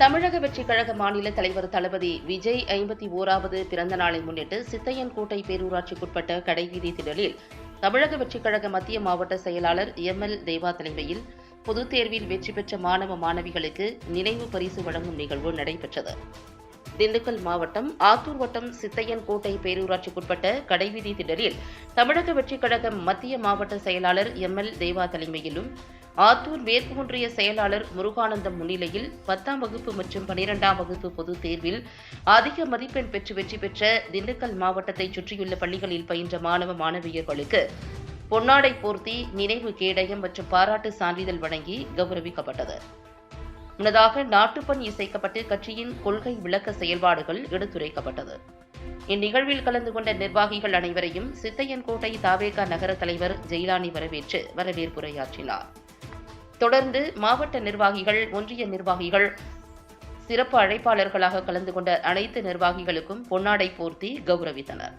தமிழக வெற்றிக் கழக மாநில தலைவர் தளபதி விஜய் 51வது பிறந்த நாளை முன்னிட்டு சித்தையன்கோட்டை பேரூராட்சிக்குட்பட்ட கடைவீதி திடலில் தமிழக வெற்றிக் கழக மத்திய மாவட்ட செயலாளர் எம்.எல். தேவா தலைமையில் பொதுத் தேர்வில் வெற்றி பெற்ற மாணவ மாணவிகளுக்கு நினைவு பரிசு வழங்கும் நிகழ்வு நடைபெற்றது. திண்டுக்கல் மாவட்டம் ஆத்தூர் வட்டம் சித்தையன்கோட்டை பேரூராட்சிக்குட்பட்ட கடைவீதி திடலில் தமிழக வெற்றிக் கழக மத்திய மாவட்ட செயலாளர் எம்.எல். தேவா தலைமையிலும் ஆத்தூர் மேற்கு ஒன்றிய செயலாளர் முருகானந்தம் முன்னிலையில் 10ஆம் வகுப்பு மற்றும் 12ஆம் வகுப்பு பொதுத் தேர்வில் அதிக மதிப்பெண் பெற்று வெற்றி பெற்ற திண்டுக்கல் மாவட்டத்தைச் சுற்றியுள்ள பள்ளிகளில் பயின்ற மாணவ மாணவியர்களுக்கு பொன்னாடை போர்த்தி நினைவு கேடயம் மற்றும் பாராட்டு சான்றிதழ் வழங்கி கௌரவிக்கப்பட்டது. முன்னதாக நாட்டுப்பண் இசைக்கப்பட்டு கட்சியின் கொள்கை விளக்க செயல்பாடுகள் எடுத்துரைக்கப்பட்டது. இந்நிகழ்வில் கலந்து கொண்ட நிர்வாகிகள் அனைவரையும் சித்தையன்கோட்டை தாவேகா நகர தலைவர் ஜெயிலானி வரவேற்று வரவேற்புரையாற்றினார். தொடர்ந்து மாவட்ட நிர்வாகிகள், ஒன்றிய நிர்வாகிகள், சிறப்பு அழைப்பாளர்களாக கலந்து கொண்ட அனைத்து நிர்வாகிகளுக்கும் பொன்னாடை போர்த்தி கௌரவித்தனர்.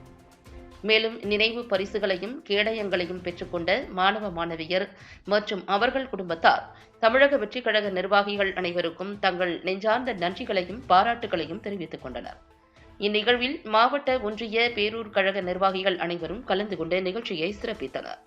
மேலும் நினைவு பரிசுகளையும் கேடயங்களையும் பெற்றுக்கொண்ட மாணவ மாணவியர் மற்றும் அவர்கள் குடும்பத்தார் தமிழக வெற்றிக் கழக நிர்வாகிகள் அனைவருக்கும் தங்கள் நெஞ்சார்ந்த நன்றிகளையும் பாராட்டுகளையும் தெரிவித்துக் கொண்டனர். இந்நிகழ்வில் மாவட்ட, ஒன்றிய, பேரூர் கழக நிர்வாகிகள் அனைவரும் கலந்து கொண்டு நிகழ்ச்சியை சிறப்பித்தனர்.